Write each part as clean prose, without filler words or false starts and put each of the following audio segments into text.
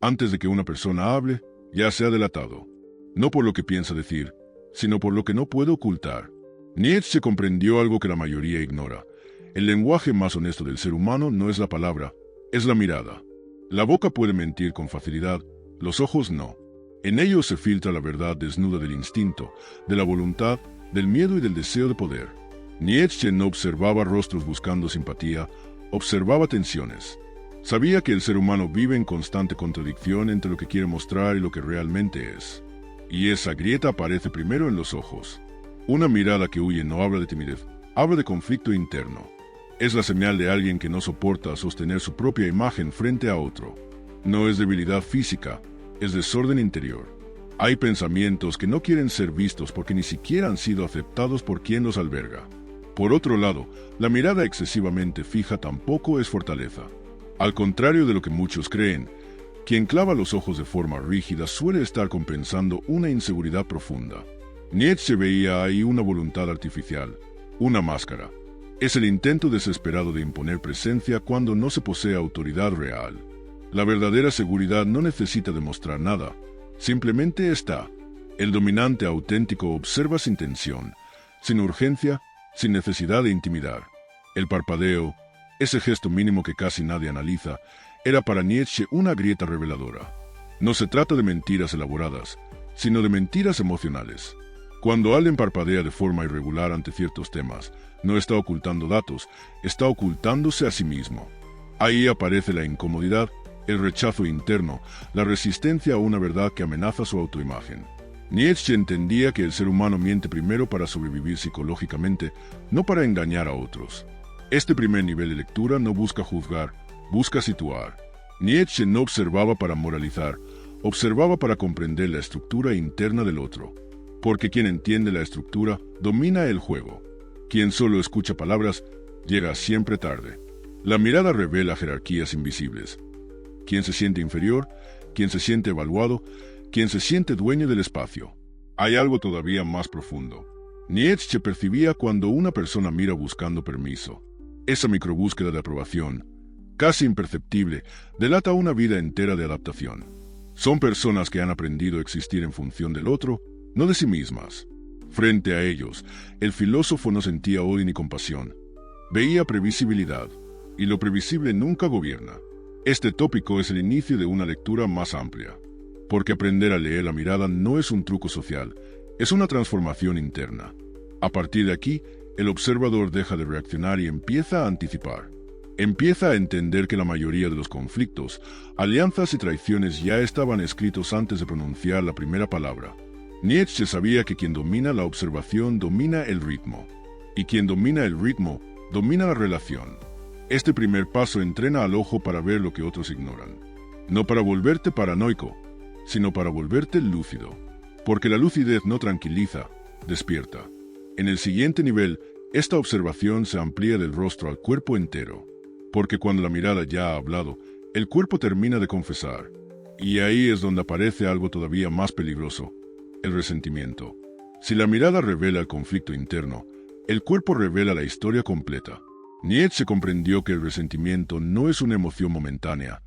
Antes de que una persona hable, ya se ha delatado. No por lo que piensa decir, sino por lo que no puede ocultar. Nietzsche comprendió algo que la mayoría ignora. El lenguaje más honesto del ser humano no es la palabra, es la mirada. La boca puede mentir con facilidad, los ojos no. En ellos se filtra la verdad desnuda del instinto, de la voluntad, del miedo y del deseo de poder. Nietzsche no observaba rostros buscando simpatía, observaba tensiones. Sabía que el ser humano vive en constante contradicción entre lo que quiere mostrar y lo que realmente es. Y esa grieta aparece primero en los ojos. Una mirada que huye no habla de timidez, habla de conflicto interno. Es la señal de alguien que no soporta sostener su propia imagen frente a otro. No es debilidad física, es desorden interior. Hay pensamientos que no quieren ser vistos porque ni siquiera han sido aceptados por quien los alberga. Por otro lado, la mirada excesivamente fija tampoco es fortaleza. Al contrario de lo que muchos creen, quien clava los ojos de forma rígida suele estar compensando una inseguridad profunda. Nietzsche veía ahí una voluntad artificial, una máscara. Es el intento desesperado de imponer presencia cuando no se posee autoridad real. La verdadera seguridad no necesita demostrar nada, simplemente está. El dominante auténtico observa sin tensión, sin urgencia, sin necesidad de intimidar. El parpadeo, ese gesto mínimo que casi nadie analiza, era para Nietzsche una grieta reveladora. No se trata de mentiras elaboradas, sino de mentiras emocionales. Cuando alguien parpadea de forma irregular ante ciertos temas, no está ocultando datos, está ocultándose a sí mismo. Ahí aparece la incomodidad, el rechazo interno, la resistencia a una verdad que amenaza su autoimagen. Nietzsche entendía que el ser humano miente primero para sobrevivir psicológicamente, no para engañar a otros. Este primer nivel de lectura no busca juzgar, busca situar. Nietzsche no observaba para moralizar, observaba para comprender la estructura interna del otro. Porque quien entiende la estructura domina el juego. Quien solo escucha palabras llega siempre tarde. La mirada revela jerarquías invisibles. Quien se siente inferior, quien se siente evaluado, quien se siente dueño del espacio. Hay algo todavía más profundo. Nietzsche percibía cuando una persona mira buscando permiso. Esa microbúsqueda de aprobación, casi imperceptible, delata una vida entera de adaptación. Son personas que han aprendido a existir en función del otro, no de sí mismas. Frente a ellos, el filósofo no sentía odio ni compasión. Veía previsibilidad, y lo previsible nunca gobierna. Este tópico es el inicio de una lectura más amplia. Porque aprender a leer la mirada no es un truco social, es una transformación interna. A partir de aquí, el observador deja de reaccionar y empieza a anticipar. Empieza a entender que la mayoría de los conflictos, alianzas y traiciones ya estaban escritos antes de pronunciar la primera palabra. Nietzsche sabía que quien domina la observación domina el ritmo, y quien domina el ritmo domina la relación. Este primer paso entrena al ojo para ver lo que otros ignoran, no para volverte paranoico, sino para volverte lúcido, porque la lucidez no tranquiliza, despierta. En el siguiente nivel, esta observación se amplía del rostro al cuerpo entero, porque cuando la mirada ya ha hablado, el cuerpo termina de confesar, y ahí es donde aparece algo todavía más peligroso: el resentimiento. Si la mirada revela el conflicto interno, el cuerpo revela la historia completa. Nietzsche comprendió que el resentimiento no es una emoción momentánea,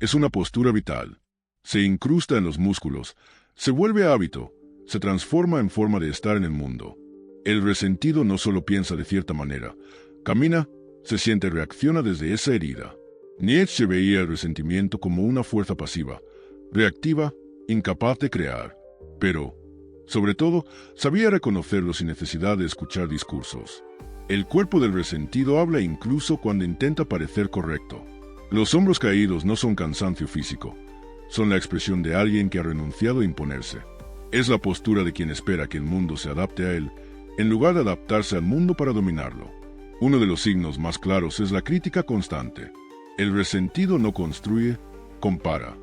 es una postura vital. Se incrusta en los músculos, se vuelve hábito, se transforma en forma de estar en el mundo. El resentido no solo piensa de cierta manera, camina, se siente, reacciona desde esa herida. Nietzsche veía el resentimiento como una fuerza pasiva, reactiva, incapaz de crear. Pero, sobre todo, sabía reconocerlo sin necesidad de escuchar discursos. El cuerpo del resentido habla incluso cuando intenta parecer correcto. Los hombros caídos no son cansancio físico, son la expresión de alguien que ha renunciado a imponerse. Es la postura de quien espera que el mundo se adapte a él, en lugar de adaptarse al mundo para dominarlo. Uno de los signos más claros es la crítica constante. El resentido no construye, compara.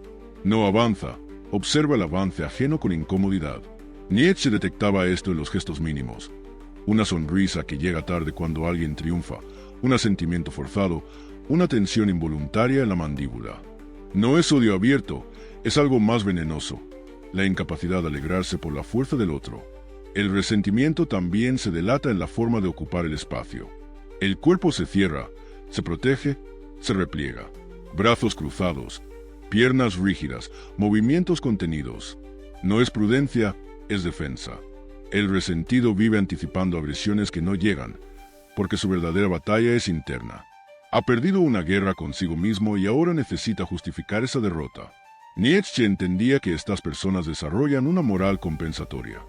No avanza, observa el avance ajeno con incomodidad. Nietzsche detectaba esto en los gestos mínimos. Una sonrisa que llega tarde cuando alguien triunfa, un asentimiento forzado, una tensión involuntaria en la mandíbula. No es odio abierto, es algo más venenoso, la incapacidad de alegrarse por la fuerza del otro. El resentimiento también se delata en la forma de ocupar el espacio. El cuerpo se cierra, se protege, se repliega. Brazos cruzados, Piernas rígidas, movimientos contenidos. No es prudencia, es defensa. El resentido vive anticipando agresiones que no llegan, porque su verdadera batalla es interna. Ha perdido una guerra consigo mismo y ahora necesita justificar esa derrota. Nietzsche entendía que estas personas desarrollan una moral compensatoria.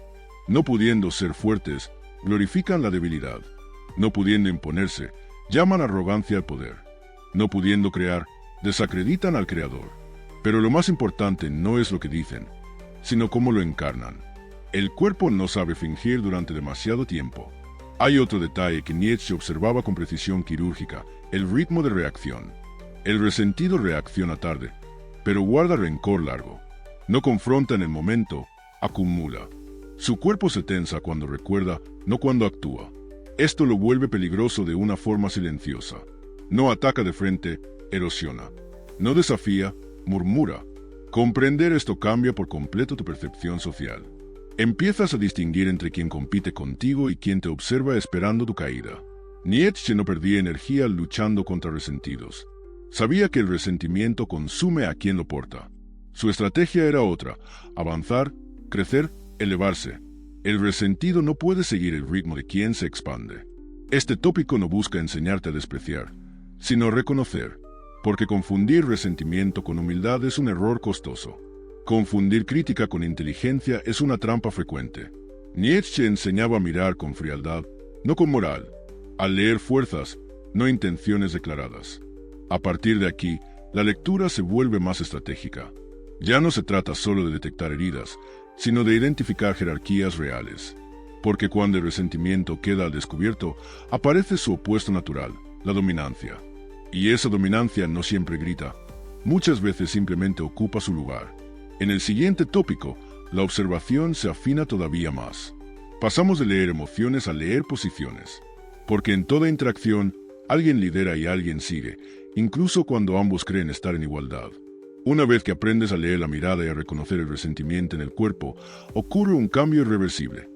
No pudiendo ser fuertes, glorifican la debilidad. No pudiendo imponerse, llaman arrogancia al poder. No pudiendo crear, desacreditan al creador. Pero lo más importante no es lo que dicen, sino cómo lo encarnan. El cuerpo no sabe fingir durante demasiado tiempo. Hay otro detalle que Nietzsche observaba con precisión quirúrgica: el ritmo de reacción. El resentido reacciona tarde, pero guarda rencor largo. No confronta en el momento, acumula. Su cuerpo se tensa cuando recuerda, no cuando actúa. Esto lo vuelve peligroso de una forma silenciosa. No ataca de frente, erosiona. No desafía, murmura. Comprender esto cambia por completo tu percepción social. Empiezas a distinguir entre quien compite contigo y quien te observa esperando tu caída. Nietzsche no perdía energía luchando contra resentidos. Sabía que el resentimiento consume a quien lo porta. Su estrategia era otra: avanzar, crecer, elevarse. El resentido no puede seguir el ritmo de quien se expande. Este tópico no busca enseñarte a despreciar, sino reconocer, porque confundir resentimiento con humildad es un error costoso. Confundir crítica con inteligencia es una trampa frecuente. Nietzsche enseñaba a mirar con frialdad, no con moral, a leer fuerzas, no intenciones declaradas. A partir de aquí, la lectura se vuelve más estratégica. Ya no se trata solo de detectar heridas, sino de identificar jerarquías reales. Porque cuando el resentimiento queda al descubierto, aparece su opuesto natural, la dominancia. Y esa dominancia no siempre grita, muchas veces simplemente ocupa su lugar. En el siguiente tópico, la observación se afina todavía más. Pasamos de leer emociones a leer posiciones. Porque en toda interacción, alguien lidera y alguien sigue, incluso cuando ambos creen estar en igualdad. Una vez que aprendes a leer la mirada y a reconocer el resentimiento en el cuerpo, ocurre un cambio irreversible.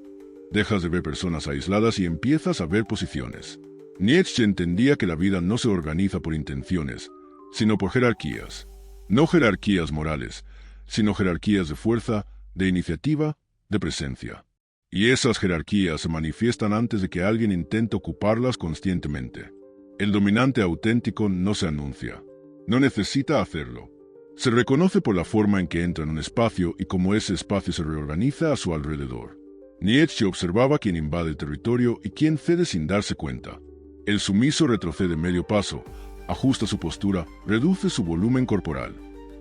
Dejas de ver personas aisladas y empiezas a ver posiciones. Nietzsche entendía que la vida no se organiza por intenciones, sino por jerarquías. No jerarquías morales, sino jerarquías de fuerza, de iniciativa, de presencia. Y esas jerarquías se manifiestan antes de que alguien intente ocuparlas conscientemente. El dominante auténtico no se anuncia. No necesita hacerlo. Se reconoce por la forma en que entra en un espacio y cómo ese espacio se reorganiza a su alrededor. Nietzsche observaba quién invade el territorio y quién cede sin darse cuenta. El sumiso retrocede medio paso, ajusta su postura, reduce su volumen corporal.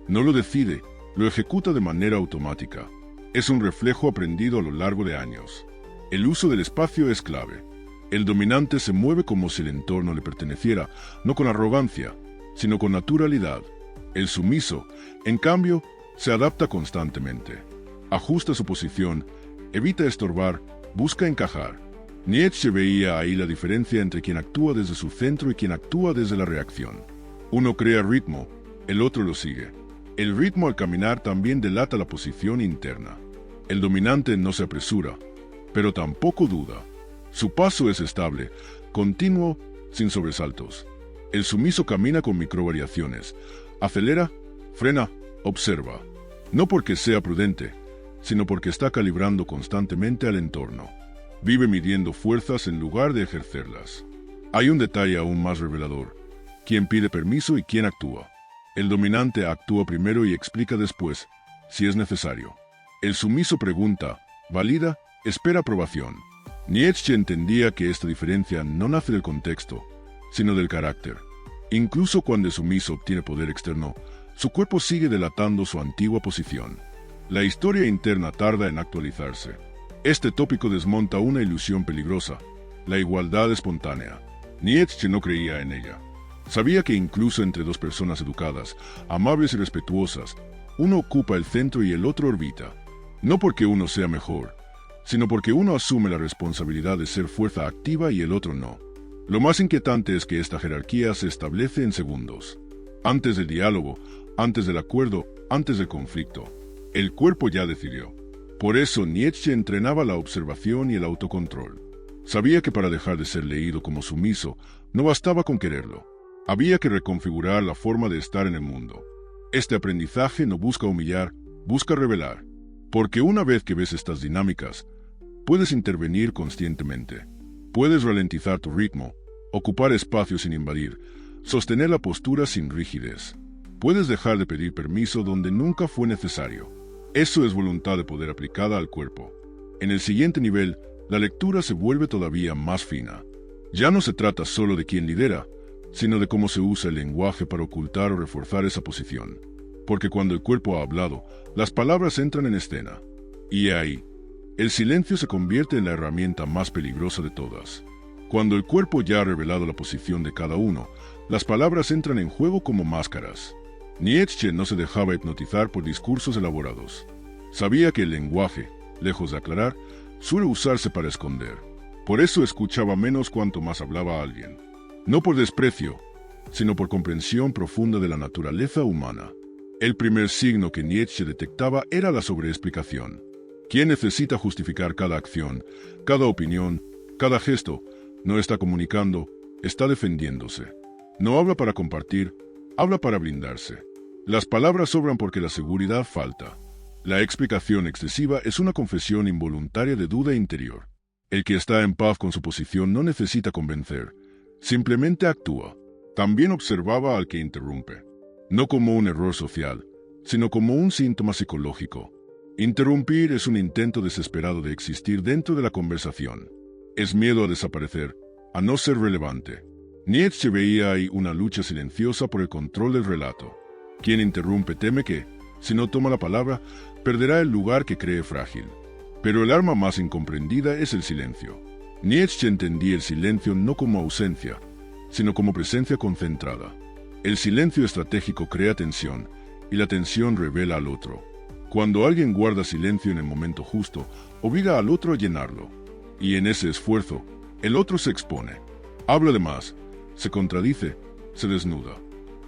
No lo decide, lo ejecuta de manera automática. Es un reflejo aprendido a lo largo de años. El uso del espacio es clave. El dominante se mueve como si el entorno le perteneciera, no con arrogancia, sino con naturalidad. El sumiso, en cambio, se adapta constantemente. Ajusta su posición, evita estorbar, busca encajar. Nietzsche veía ahí la diferencia entre quien actúa desde su centro y quien actúa desde la reacción. Uno crea ritmo, el otro lo sigue. El ritmo al caminar también delata la posición interna. El dominante no se apresura, pero tampoco duda. Su paso es estable, continuo, sin sobresaltos. El sumiso camina con microvariaciones. Acelera, frena, observa. No porque sea prudente, sino porque está calibrando constantemente al entorno. Vive midiendo fuerzas en lugar de ejercerlas. Hay un detalle aún más revelador: quién pide permiso y quién actúa. El dominante actúa primero y explica después, si es necesario. El sumiso pregunta, valida, espera aprobación. Nietzsche entendía que esta diferencia no nace del contexto, sino del carácter. Incluso cuando el sumiso obtiene poder externo, su cuerpo sigue delatando su antigua posición. La historia interna tarda en actualizarse. Este tópico desmonta una ilusión peligrosa: la igualdad espontánea. Nietzsche no creía en ella. Sabía que incluso entre dos personas educadas, amables y respetuosas, uno ocupa el centro y el otro orbita. No porque uno sea mejor, sino porque uno asume la responsabilidad de ser fuerza activa y el otro no. Lo más inquietante es que esta jerarquía se establece en segundos. Antes del diálogo, antes del acuerdo, antes del conflicto. El cuerpo ya decidió. Por eso Nietzsche entrenaba la observación y el autocontrol. Sabía que para dejar de ser leído como sumiso, no bastaba con quererlo. Había que reconfigurar la forma de estar en el mundo. Este aprendizaje no busca humillar, busca revelar. Porque una vez que ves estas dinámicas, puedes intervenir conscientemente. Puedes ralentizar tu ritmo, ocupar espacio sin invadir, sostener la postura sin rigidez. Puedes dejar de pedir permiso donde nunca fue necesario. Eso es voluntad de poder aplicada al cuerpo. En el siguiente nivel, la lectura se vuelve todavía más fina. Ya no se trata solo de quién lidera, sino de cómo se usa el lenguaje para ocultar o reforzar esa posición. Porque cuando el cuerpo ha hablado, las palabras entran en escena. Y ahí, el silencio se convierte en la herramienta más peligrosa de todas. Cuando el cuerpo ya ha revelado la posición de cada uno, las palabras entran en juego como máscaras. Nietzsche no se dejaba hipnotizar por discursos elaborados. Sabía que el lenguaje, lejos de aclarar, suele usarse para esconder. Por eso escuchaba menos cuanto más hablaba alguien. No por desprecio, sino por comprensión profunda de la naturaleza humana. El primer signo que Nietzsche detectaba era la sobreexplicación. Quien necesita justificar cada acción, cada opinión, cada gesto, no está comunicando, está defendiéndose. No habla para compartir, habla para blindarse. Las palabras sobran porque la seguridad falta. La explicación excesiva es una confesión involuntaria de duda interior. El que está en paz con su posición no necesita convencer, simplemente actúa. También observaba al que interrumpe, no como un error social, sino como un síntoma psicológico. Interrumpir es un intento desesperado de existir dentro de la conversación. Es miedo a desaparecer, a no ser relevante. Nietzsche veía ahí una lucha silenciosa por el control del relato. Quien interrumpe teme que, si no toma la palabra, perderá el lugar que cree frágil. Pero el arma más incomprendida es el silencio. Nietzsche entendía el silencio no como ausencia, sino como presencia concentrada. El silencio estratégico crea tensión, y la tensión revela al otro. Cuando alguien guarda silencio en el momento justo, obliga al otro a llenarlo. Y en ese esfuerzo, el otro se expone. Habla de más, se contradice, se desnuda.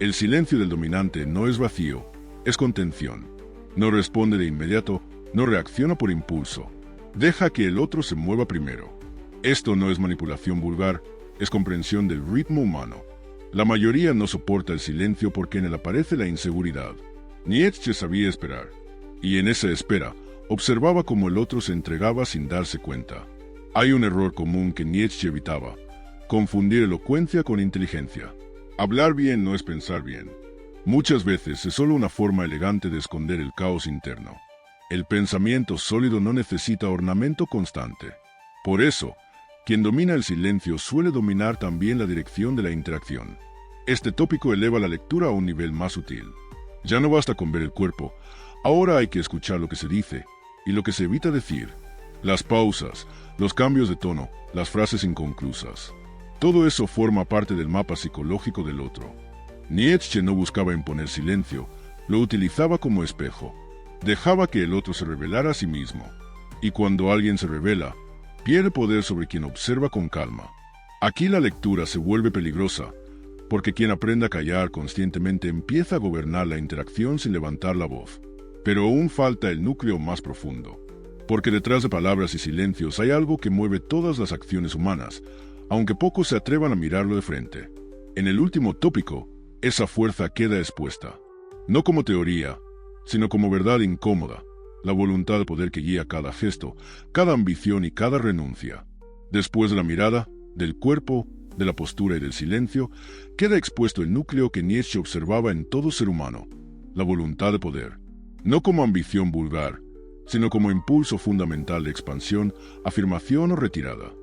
El silencio del dominante no es vacío, es contención. No responde de inmediato, no reacciona por impulso. Deja que el otro se mueva primero. Esto no es manipulación vulgar, es comprensión del ritmo humano. La mayoría no soporta el silencio porque en él aparece la inseguridad. Nietzsche sabía esperar. Y en esa espera, observaba cómo el otro se entregaba sin darse cuenta. Hay un error común que Nietzsche evitaba: confundir elocuencia con inteligencia. Hablar bien no es pensar bien. Muchas veces es solo una forma elegante de esconder el caos interno. El pensamiento sólido no necesita ornamento constante. Por eso, quien domina el silencio suele dominar también la dirección de la interacción. Este tópico eleva la lectura a un nivel más sutil. Ya no basta con ver el cuerpo, ahora hay que escuchar lo que se dice y lo que se evita decir. Las pausas, los cambios de tono, las frases inconclusas. Todo eso forma parte del mapa psicológico del otro. Nietzsche no buscaba imponer silencio, lo utilizaba como espejo. Dejaba que el otro se revelara a sí mismo. Y cuando alguien se revela, pierde poder sobre quien observa con calma. Aquí la lectura se vuelve peligrosa, porque quien aprende a callar conscientemente empieza a gobernar la interacción sin levantar la voz. Pero aún falta el núcleo más profundo, porque detrás de palabras y silencios hay algo que mueve todas las acciones humanas, aunque pocos se atrevan a mirarlo de frente. En el último tópico, esa fuerza queda expuesta, no como teoría, sino como verdad incómoda, la voluntad de poder que guía cada gesto, cada ambición y cada renuncia. Después de la mirada, del cuerpo, de la postura y del silencio, queda expuesto el núcleo que Nietzsche observaba en todo ser humano, la voluntad de poder, no como ambición vulgar, sino como impulso fundamental de expansión, afirmación o retirada.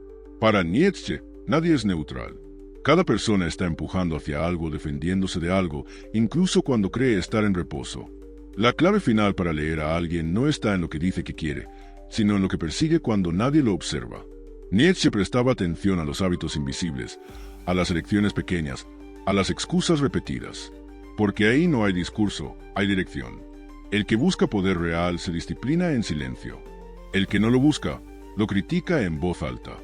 Para Nietzsche, nadie es neutral. Cada persona está empujando hacia algo, defendiéndose de algo, incluso cuando cree estar en reposo. La clave final para leer a alguien no está en lo que dice que quiere, sino en lo que persigue cuando nadie lo observa. Nietzsche prestaba atención a los hábitos invisibles, a las elecciones pequeñas, a las excusas repetidas. Porque ahí no hay discurso, hay dirección. El que busca poder real se disciplina en silencio. El que no lo busca, lo critica en voz alta.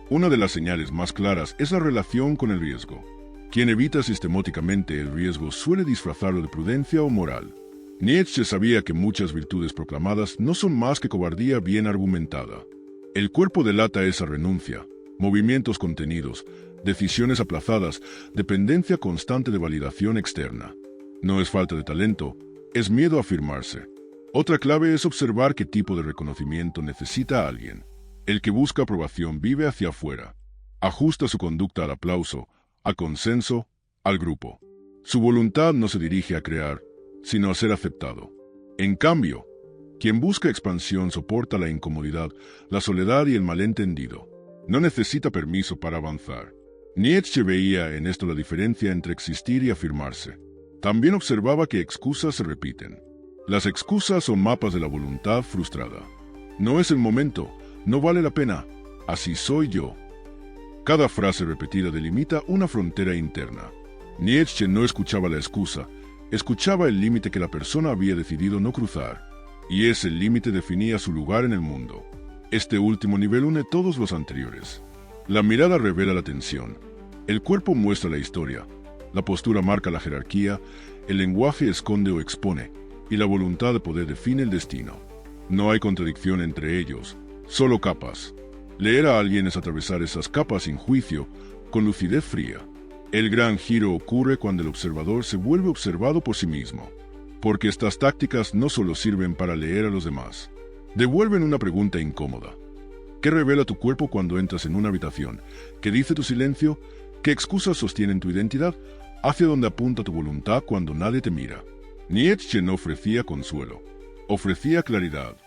Una de las señales más claras es la relación con el riesgo. Quien evita sistemáticamente el riesgo suele disfrazarlo de prudencia o moral. Nietzsche sabía que muchas virtudes proclamadas no son más que cobardía bien argumentada. El cuerpo delata esa renuncia, movimientos contenidos, decisiones aplazadas, dependencia constante de validación externa. No es falta de talento, es miedo a afirmarse. Otra clave es observar qué tipo de reconocimiento necesita alguien. El que busca aprobación vive hacia afuera. Ajusta su conducta al aplauso, al consenso, al grupo. Su voluntad no se dirige a crear, sino a ser aceptado. En cambio, quien busca expansión soporta la incomodidad, la soledad y el malentendido. No necesita permiso para avanzar. Nietzsche veía en esto la diferencia entre existir y afirmarse. También observaba que excusas se repiten. Las excusas son mapas de la voluntad frustrada. No es el momento, no vale la pena, así soy yo. Cada frase repetida delimita una frontera interna. Nietzsche no escuchaba la excusa, escuchaba el límite que la persona había decidido no cruzar, y ese límite definía su lugar en el mundo. Este último nivel une todos los anteriores. La mirada revela la tensión, el cuerpo muestra la historia, la postura marca la jerarquía, el lenguaje esconde o expone, y la voluntad de poder define el destino. No hay contradicción entre ellos, solo capas. Leer a alguien es atravesar esas capas sin juicio, con lucidez fría. El gran giro ocurre cuando el observador se vuelve observado por sí mismo, porque estas tácticas no solo sirven para leer a los demás, devuelven una pregunta incómoda. ¿Qué revela tu cuerpo cuando entras en una habitación? ¿Qué dice tu silencio? ¿Qué excusas sostienen tu identidad? ¿Hacia dónde apunta tu voluntad cuando nadie te mira? Nietzsche no ofrecía consuelo, ofrecía claridad,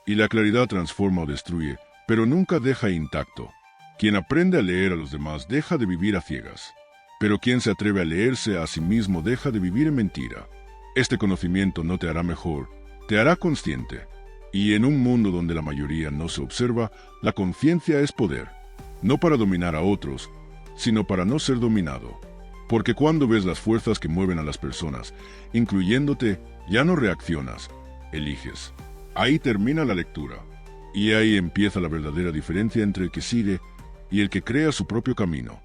y la claridad transforma o destruye, pero nunca deja intacto. Quien aprende a leer a los demás deja de vivir a ciegas, pero quien se atreve a leerse a sí mismo deja de vivir en mentira. Este conocimiento no te hará mejor, te hará consciente. Y en un mundo donde la mayoría no se observa, la conciencia es poder, no para dominar a otros, sino para no ser dominado. Porque cuando ves las fuerzas que mueven a las personas, incluyéndote, ya no reaccionas, eliges. Ahí termina la lectura. Y ahí empieza la verdadera diferencia entre el que sigue y el que crea su propio camino.